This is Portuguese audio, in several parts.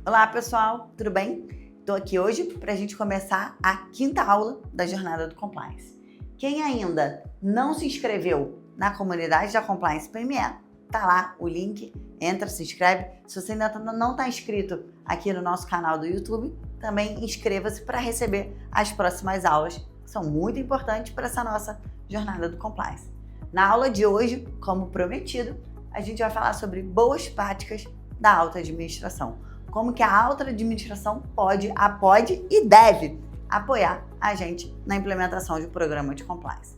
Olá pessoal, tudo bem? Estou aqui hoje para a gente começar a quinta aula da Jornada do Compliance. Quem ainda não se inscreveu na comunidade da Compliance PME, tá lá o link, entra, se inscreve. Se você ainda não está inscrito aqui no nosso canal do YouTube, também inscreva-se para receber as próximas aulas, que são muito importantes para essa nossa Jornada do Compliance. Na aula de hoje, como prometido, a gente vai falar sobre boas práticas da alta administração. Como que a alta administração pode e deve apoiar a gente na implementação de um programa de compliance.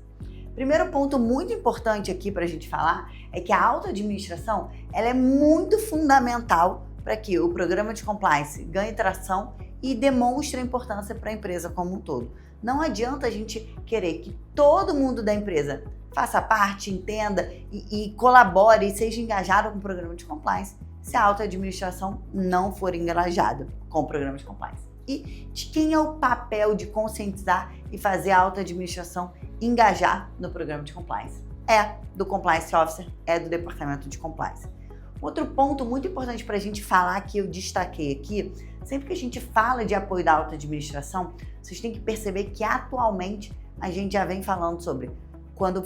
Primeiro ponto muito importante aqui para a gente falar é que a alta administração ela é muito fundamental para que o programa de compliance ganhe tração e demonstre a importância para a empresa como um todo. Não adianta a gente querer que todo mundo da empresa faça parte, entenda e colabore e seja engajado com o programa de compliance se a alta administração não for engajada com o programa de compliance. E de quem é o papel de conscientizar e fazer a alta administração engajar no programa de compliance? É do Compliance Officer, é do Departamento de Compliance. Outro ponto muito importante para a gente falar, que eu destaquei aqui, sempre que a gente fala de apoio da alta administração, vocês têm que perceber que atualmente a gente já vem falando sobre quando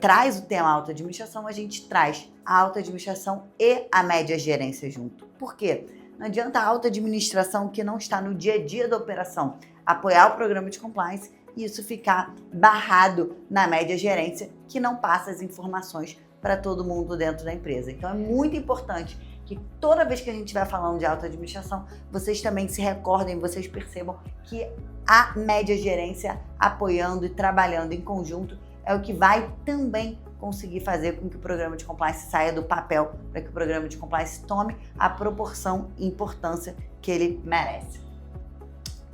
traz o tema alta administração, a gente traz a alta administração e a média gerência junto. Por quê? Não adianta a alta administração que não está no dia a dia da operação apoiar o programa de compliance e isso ficar barrado na média gerência que não passa as informações para todo mundo dentro da empresa. Então é muito importante que toda vez que a gente estiver falando de alta administração, vocês também se recordem, vocês percebam que a média gerência apoiando e trabalhando em conjunto é o que vai também conseguir fazer com que o programa de compliance saia do papel, para que o programa de compliance tome a proporção e importância que ele merece.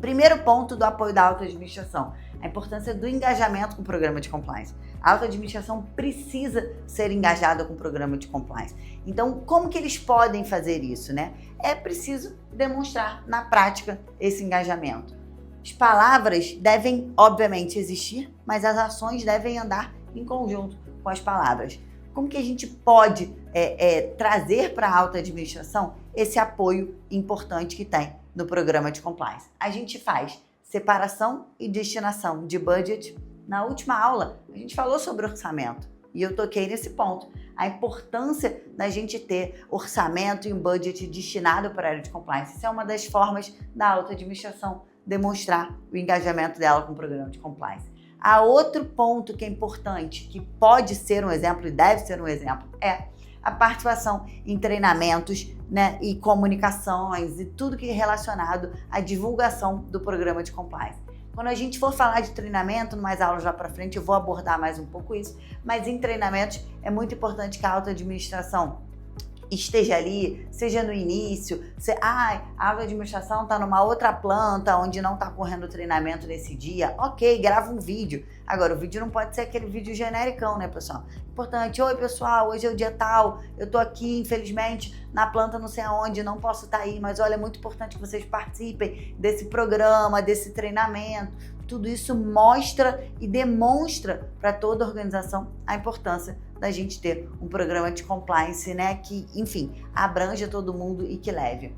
Primeiro ponto do apoio da alta administração, a importância do engajamento com o programa de compliance. A alta administração precisa ser engajada com o programa de compliance. Então, como que eles podem fazer isso, né? É preciso demonstrar na prática esse engajamento. As palavras devem, obviamente, existir, mas as ações devem andar em conjunto com as palavras. Como que a gente pode trazer para a alta administração esse apoio importante que tem no programa de compliance? A gente faz separação e destinação de budget. Na última aula, a gente falou sobre orçamento e eu toquei nesse ponto. A importância da gente ter orçamento e um budget destinado para a área de compliance. Isso é uma das formas da alta administração demonstrar o engajamento dela com o programa de compliance. Há outro ponto que é importante, que pode ser um exemplo e deve ser um exemplo, é a participação em treinamentos, né, e comunicações e tudo que é relacionado à divulgação do programa de compliance. Quando a gente for falar de treinamento, mais aulas lá para frente, eu vou abordar mais um pouco isso, mas em treinamentos é muito importante que a alta administração esteja ali, seja no início, a alta administração está numa outra planta onde não está correndo treinamento nesse dia, ok, grava um vídeo. Agora, o vídeo não pode ser aquele vídeo genericão, né, pessoal? Importante, oi pessoal, hoje é o dia tal, eu tô aqui, infelizmente, na planta não sei aonde, não posso estar aí, mas olha, é muito importante que vocês participem desse programa, desse treinamento. Tudo isso mostra e demonstra para toda a organização a importância da gente ter um programa de compliance, né, que, enfim, abranja todo mundo e que leve.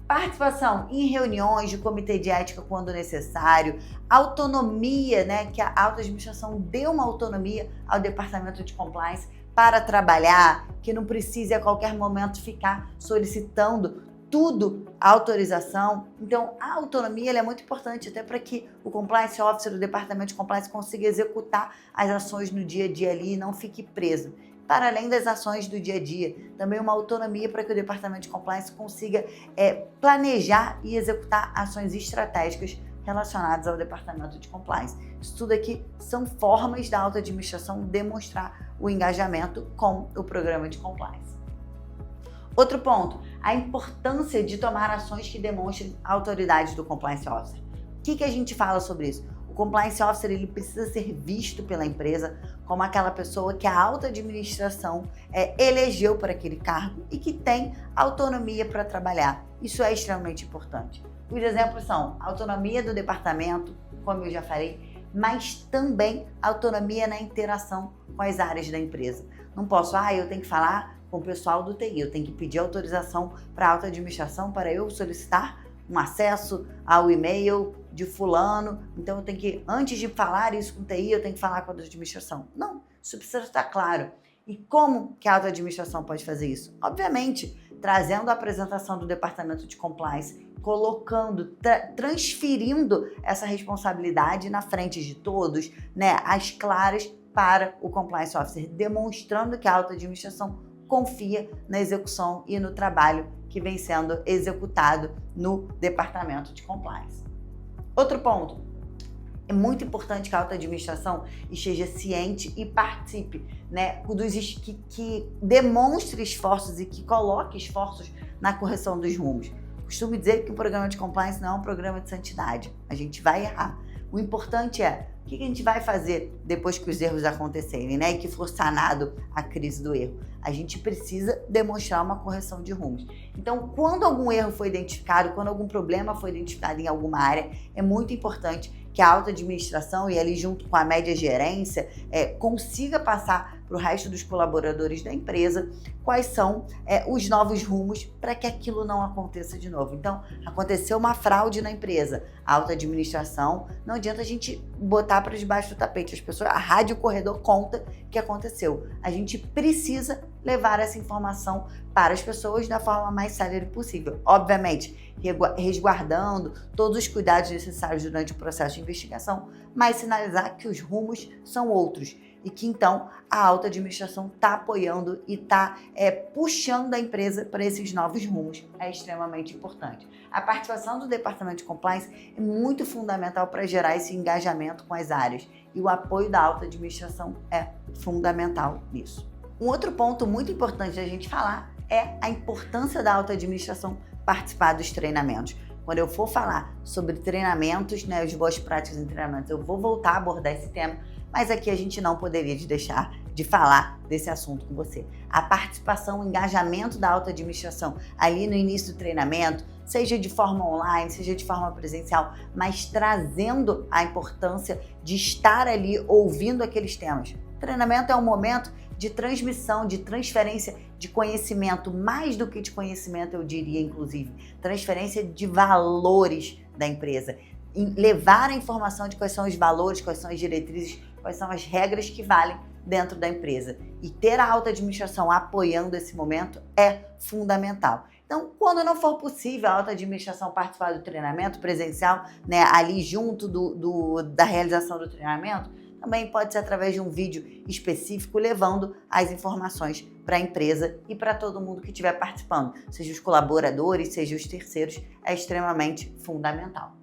Participação em reuniões de comitê de ética quando necessário, autonomia, né, que a alta administração dê uma autonomia ao departamento de compliance para trabalhar, que não precise a qualquer momento ficar solicitando tudo a autorização. Então, a autonomia ela é muito importante até para que o Compliance Officer do Departamento de Compliance consiga executar as ações no dia a dia ali e não fique preso. Para além das ações do dia a dia, também uma autonomia para que o Departamento de Compliance consiga planejar e executar ações estratégicas relacionadas ao Departamento de Compliance. Isso tudo aqui são formas da alta administração demonstrar o engajamento com o programa de compliance. Outro ponto, a importância de tomar ações que demonstrem a autoridade do Compliance Officer. O que a gente fala sobre isso? O Compliance Officer ele precisa ser visto pela empresa como aquela pessoa que a alta administração elegeu para aquele cargo e que tem autonomia para trabalhar. Isso é extremamente importante. Os exemplos são autonomia do departamento, como eu já falei, mas também autonomia na interação com as áreas da empresa. Não posso, eu tenho que falar com o pessoal do TI. Eu tenho que pedir autorização para a alta administração para eu solicitar um acesso ao e-mail de fulano. Então eu tenho que, antes de falar isso com o TI, eu tenho que falar com a alta administração. Não, isso precisa estar claro. E como que a alta administração pode fazer isso? Obviamente, trazendo a apresentação do departamento de compliance, colocando, transferindo essa responsabilidade na frente de todos, né, às claras para o compliance officer, demonstrando que a alta administração confia na execução e no trabalho que vem sendo executado no departamento de compliance. Outro ponto. É muito importante que a alta administração esteja ciente e participe, né, que demonstre esforços e que coloque esforços na correção dos rumos. Costumo dizer que o programa de compliance não é um programa de santidade. A gente vai errar. O importante é o que a gente vai fazer depois que os erros acontecerem, né? E que for sanado a crise do erro. A gente precisa demonstrar uma correção de rumos. Então, quando algum erro foi identificado, quando algum problema foi identificado em alguma área, é muito importante que a alta administração e ali junto com a média gerência consiga passar para o resto dos colaboradores da empresa quais são os novos rumos para que aquilo não aconteça de novo. Então, aconteceu uma fraude na empresa, a alta administração, não adianta a gente botar para debaixo do tapete. As pessoas, a rádio corredor conta que aconteceu. A gente precisa levar essa informação para as pessoas da forma mais célere possível. Obviamente, resguardando todos os cuidados necessários durante o processo de investigação, mas sinalizar que os rumos são outros e que então a alta administração está apoiando e está puxando a empresa para esses novos rumos. É extremamente importante. A participação do departamento de compliance é muito fundamental para gerar esse engajamento com as áreas e o apoio da alta administração é fundamental nisso. Um outro ponto muito importante da gente falar é a importância da alta administração participar dos treinamentos. Quando eu for falar sobre treinamentos, né, as boas práticas em treinamentos, eu vou voltar a abordar esse tema, mas aqui a gente não poderia deixar de falar desse assunto com você. A participação, o engajamento da alta administração ali no início do treinamento, seja de forma online, seja de forma presencial, mas trazendo a importância de estar ali ouvindo aqueles temas. O treinamento é um momento de transmissão, de transferência de conhecimento, mais do que de conhecimento, eu diria, inclusive, transferência de valores da empresa. Levar a informação de quais são os valores, quais são as diretrizes, quais são as regras que valem dentro da empresa. E ter a alta administração apoiando esse momento é fundamental. Então, quando não for possível a alta administração participar do treinamento presencial, né, ali junto da realização do treinamento, também pode ser através de um vídeo específico, levando as informações para a empresa e para todo mundo que estiver participando, seja os colaboradores, seja os terceiros, é extremamente fundamental.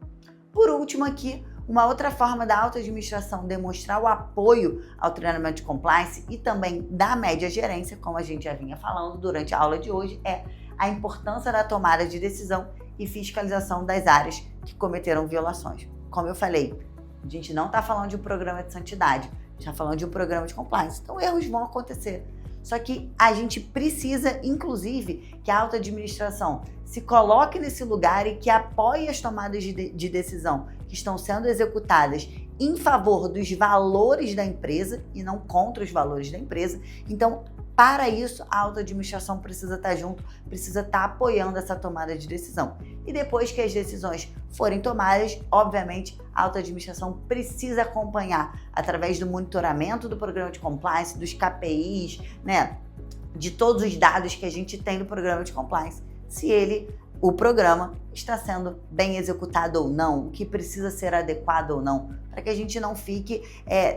Por último aqui, uma outra forma da alta administração demonstrar o apoio ao treinamento de compliance e também da média gerência, como a gente já vinha falando durante a aula de hoje, é a importância da tomada de decisão e fiscalização das áreas que cometeram violações. Como eu falei, a gente não está falando de um programa de santidade, a gente está falando de um programa de compliance. Então, erros vão acontecer. Só que a gente precisa, inclusive, que a alta administração se coloque nesse lugar e que apoie as tomadas de decisão que estão sendo executadas em favor dos valores da empresa e não contra os valores da empresa. Então, para isso, a alta administração precisa estar junto, precisa estar apoiando essa tomada de decisão. E depois que as decisões forem tomadas, obviamente, a alta administração precisa acompanhar através do monitoramento do programa de compliance, dos KPIs, né, de todos os dados que a gente tem no programa de compliance, se o programa está sendo bem executado ou não, o que precisa ser adequado ou não, para que a gente não fique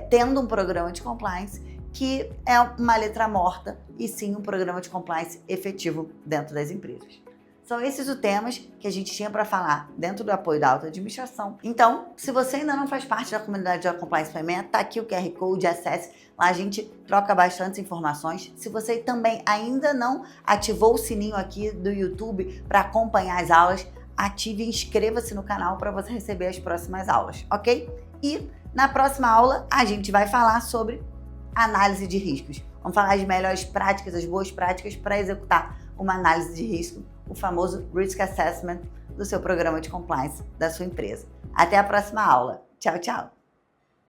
tendo um programa de compliance que é uma letra morta e sim um programa de compliance efetivo dentro das empresas. São esses os temas que a gente tinha para falar dentro do apoio da alta administração. Então, se você ainda não faz parte da comunidade da Compliance PME, tá aqui o QR Code, acesse. Lá a gente troca bastante informações. Se você também ainda não ativou o sininho aqui do YouTube para acompanhar as aulas, ative e inscreva-se no canal para você receber as próximas aulas, ok? E na próxima aula a gente vai falar sobre análise de riscos. Vamos falar as melhores práticas, as boas práticas para executar uma análise de risco, o famoso Risk Assessment do seu programa de compliance da sua empresa. Até a próxima aula. Tchau, tchau!